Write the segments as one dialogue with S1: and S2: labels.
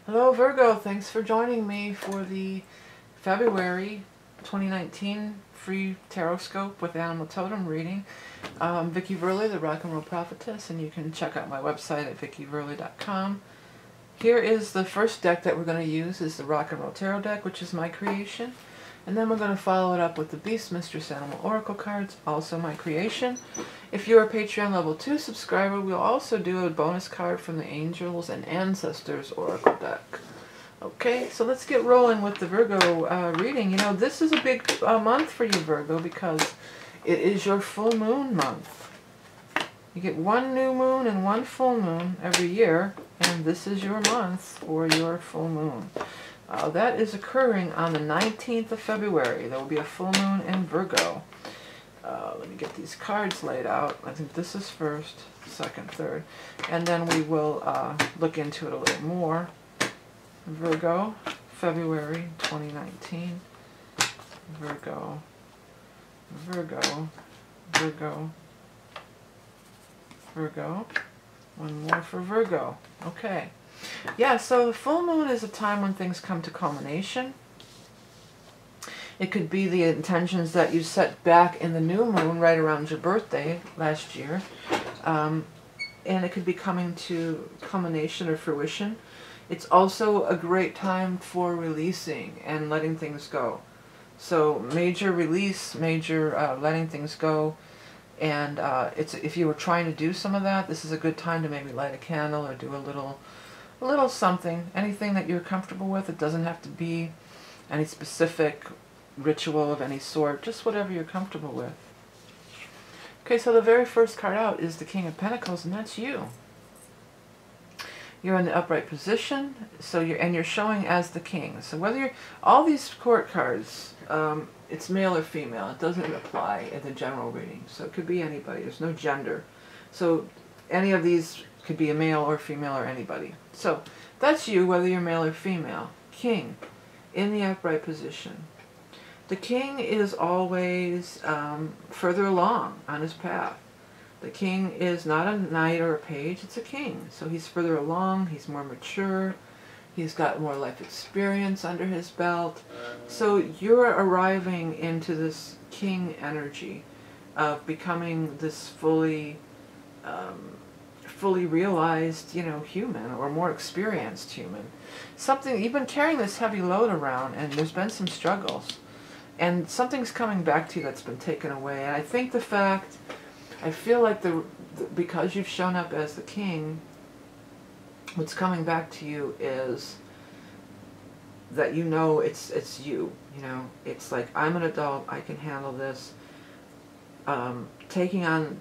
S1: Hello Virgo, thanks for joining me for the February 2019 free tarot scope with animal totem reading. I'm Vickie Verley, the rock and roll prophetess, and you can check out my website at vickieverley.com. Here is the first deck that we're going to use, is the rock and roll tarot deck, which is my creation. And then we're going to follow it up with the Beast Mistress Animal Oracle cards, also my creation. If you're a Patreon level 2 subscriber, we'll also do a bonus card from the Angels and Ancestors Oracle deck. Okay, so let's get rolling with the Virgo reading. You know, this is a big month for you, Virgo, because it is your full moon month. You get one new moon and one full moon every year, and this is your month for your full moon. That is occurring on the 19th of February. There will be a full moon in Virgo. Let me get these cards laid out. I think this is first, second, third. And then we will look into it a little more. Virgo, February 2019. Virgo, Virgo, Virgo, Virgo. One more for Virgo. Okay. Yeah, so the full moon is a time when things come to culmination. It could be the intentions that you set back in the new moon right around your birthday last year. And it could be coming to culmination or fruition. It's also a great time for releasing and letting things go. So major release, major letting things go. And if you were trying to do some of that, this is a good time to maybe light a candle or do a little something, anything that you're comfortable with. It doesn't have to be any specific ritual of any sort, just whatever you're comfortable with. Okay, so the very first card out is the King of Pentacles, and that's you. You're in the upright position, so you're showing as the king. So whether you're, all these court cards, it's male or female. It doesn't apply in the general reading, so it could be anybody. There's no gender. So any of these could be a male or female or anybody. So that's you, whether you're male or female. King, in the upright position. The king is always further along on his path. The king is not a knight or a page, it's a king. So he's further along, he's more mature, he's got more life experience under his belt. So you're arriving into this king energy of becoming this fully realized, you know, human, or more experienced human. Something, you've been carrying this heavy load around, and there's been some struggles. And something's coming back to you that's been taken away. And I think the fact, I feel like because you've shown up as the king, what's coming back to you is that you know it's you. You know, it's like, I'm an adult, I can handle this. Taking on,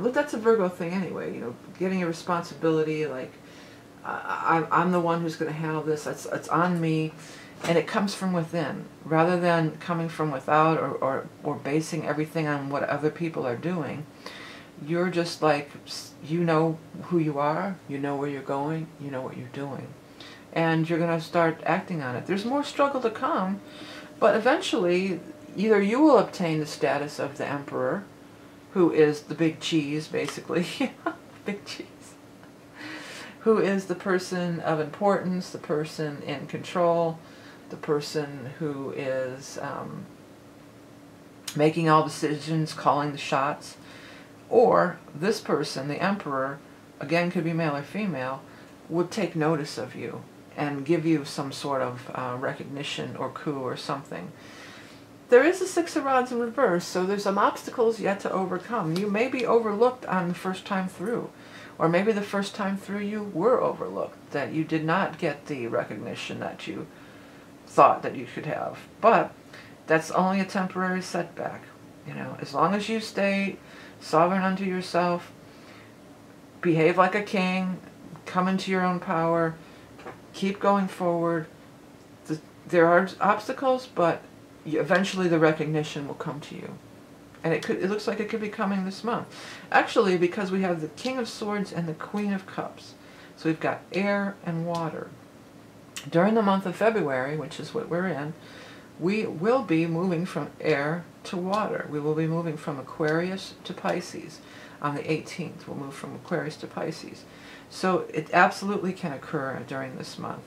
S1: look, that's a Virgo thing anyway, you know, getting a responsibility, like, I'm the one who's going to handle this, it's on me, and it comes from within, rather than coming from without, or basing everything on what other people are doing. You're just like, you know who you are, you know where you're going, you know what you're doing, and you're going to start acting on it. There's more struggle to come, but eventually, either you will obtain the status of the emperor, who is the big cheese, basically, big cheese, who is the person of importance, the person in control, the person who is making all decisions, calling the shots, or this person, the emperor, again could be male or female, would take notice of you and give you some sort of recognition or coup or something. There is a Six of Rods in reverse, so there's some obstacles yet to overcome. You may be overlooked on the first time through, or maybe the first time through you were overlooked, that you did not get the recognition that you thought that you should have. But that's only a temporary setback. You know, as long as you stay sovereign unto yourself, behave like a king, come into your own power, keep going forward. There are obstacles, but eventually the recognition will come to you. And it looks like it could be coming this month. Actually, because we have the King of Swords and the Queen of Cups. So we've got air and water. During the month of February, which is what we're in, we will be moving from air to water. We will be moving from Aquarius to Pisces. On the 18th, we'll move from Aquarius to Pisces. So it absolutely can occur during this month.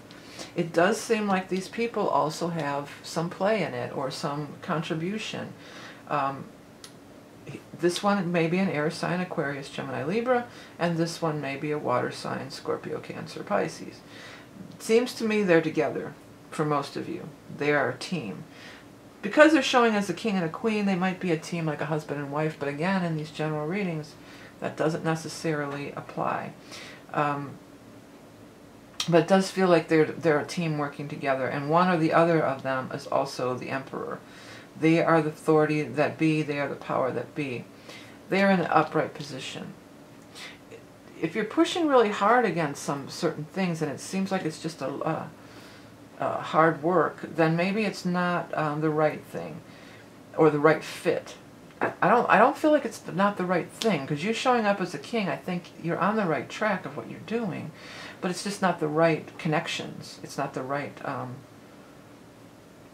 S1: It does seem like these people also have some play in it or some contribution. This one may be an air sign, Aquarius, Gemini, Libra, and this one may be a water sign, Scorpio, Cancer, Pisces. It seems to me they're together for most of you. They are a team. Because they're showing as a king and a queen, they might be a team like a husband and wife, but again, in these general readings, that doesn't necessarily apply. But it does feel like they're a team working together, and one or the other of them is also the Emperor. They are the authority that be, they are the power that be. They are in an upright position. If you're pushing really hard against some certain things and it seems like it's just a hard work, then maybe it's not the right thing or the right fit. I don't feel like it's not the right thing, because you showing up as a king, I think you're on the right track of what you're doing, but it's just not the right connections. It's not the right,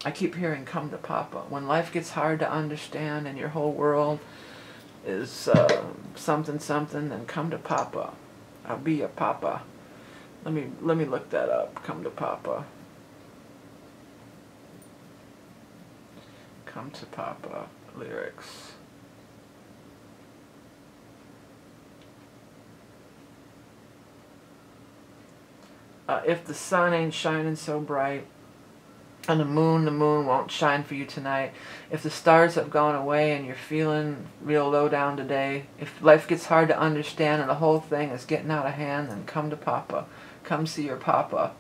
S1: I keep hearing come to Papa. When life gets hard to understand and your whole world is something something, then come to Papa. I'll be your Papa. Let me look that up. Come to Papa. Come to Papa lyrics. If the sun ain't shining so bright, and the moon won't shine for you tonight. If the stars have gone away and you're feeling real low down today, if life gets hard to understand and the whole thing is getting out of hand, then come to Papa. Come see your Papa.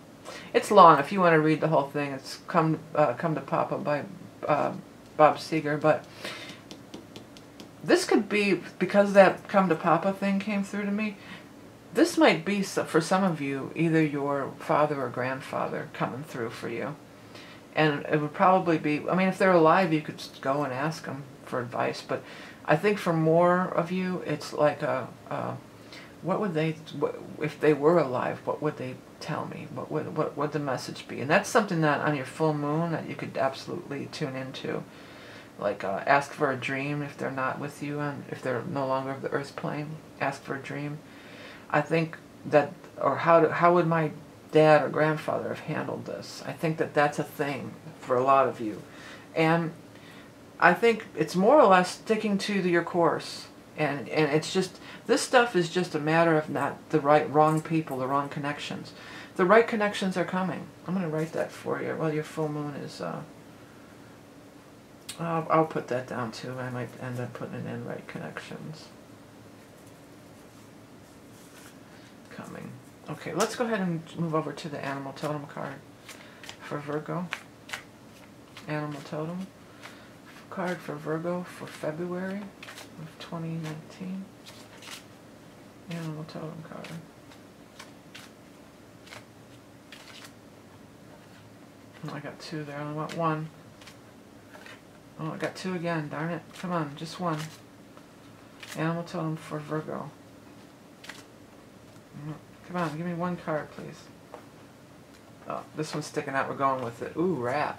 S1: It's long. If you want to read the whole thing, it's Come to Papa by Bob Seger. But this could be, because that Come to Papa thing came through to me, this might be, for some of you, either your father or grandfather coming through for you. And it would probably be, I mean, if they're alive, you could go and ask them for advice. But I think for more of you, it's like what would they, if they were alive, what would they tell me? What would the message be? And that's something that on your full moon that you could absolutely tune into. Like ask for a dream if they're not with you, and if they're no longer of the earth plane, ask for a dream. I think that, or how would my dad or grandfather have handled this? I think that that's a thing for a lot of you. And I think it's more or less sticking to your course. And it's just, this stuff is just a matter of not the wrong people, the wrong connections. The right connections are coming. I'm going to write that for you. Well, your full moon is, I'll put that down too. I might end up putting it in right connections. Coming. Okay, let's go ahead and move over to the Animal Totem card for Virgo. Animal Totem card for Virgo for February of 2019. Animal Totem card. Oh, I got two there. I only want one. Oh, I got two again. Darn it. Come on, just one. Animal Totem for Virgo. Come on, give me one card, please. Oh, this one's sticking out. We're going with it. Ooh, rat.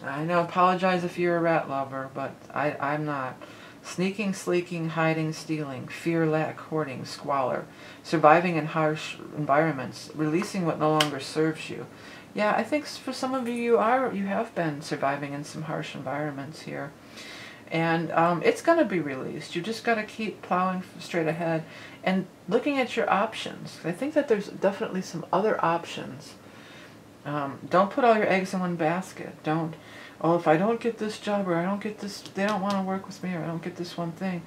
S1: I know, apologize if you're a rat lover, but I'm not. Sneaking, sleeking, hiding, stealing, fear, lack, hoarding, squalor, surviving in harsh environments, releasing what no longer serves you. Yeah, I think for some of you, you have been surviving in some harsh environments here. And it's going to be released. You just got to keep plowing straight ahead and looking at your options. I think that there's definitely some other options. Don't put all your eggs in one basket. Don't, oh, if I don't get this job, or I don't get this, they don't want to work with me, or I don't get this one thing.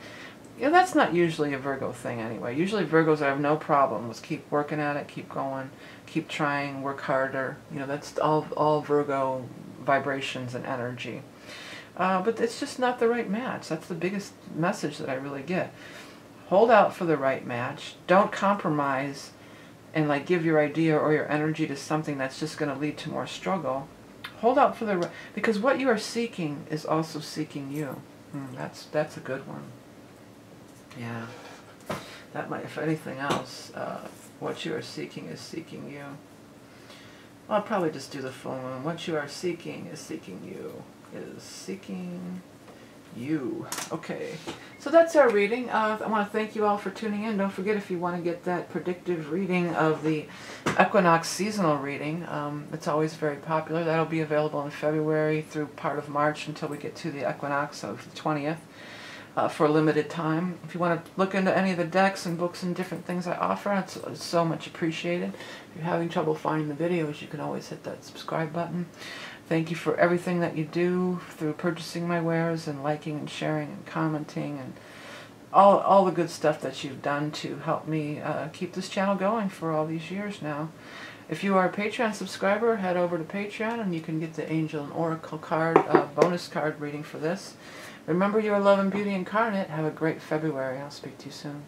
S1: You know, that's not usually a Virgo thing anyway. Usually Virgos have no problem with keep working at it, keep going, keep trying, work harder. You know, that's all Virgo vibrations and energy. But it's just not the right match. That's the biggest message that I really get. Hold out for the right match. Don't compromise and like give your idea or your energy to something that's just going to lead to more struggle. Hold out for the right, because what you are seeking is also seeking you. That's a good one. Yeah. That might, if anything else, what you are seeking is seeking you. Well, I'll probably just do the full moon. What you are seeking is seeking you. Is seeking you. Okay, so that's our reading. I want to thank you all for tuning in. Don't forget, if you want to get that predictive reading of the equinox seasonal reading, it's always very popular. That'll be available in February through part of March until we get to the equinox of the 20th. For a limited time. If you want to look into any of the decks and books and different things I offer, it's so much appreciated. If you're having trouble finding the videos, you can always hit that subscribe button. Thank you for everything that you do through purchasing my wares and liking and sharing and commenting and all the good stuff that you've done to help me keep this channel going for all these years now. If you are a Patreon subscriber, head over to Patreon and you can get the Angel and Oracle card, bonus card reading for this. Remember, you're love and beauty incarnate. Have a great February. I'll speak to you soon.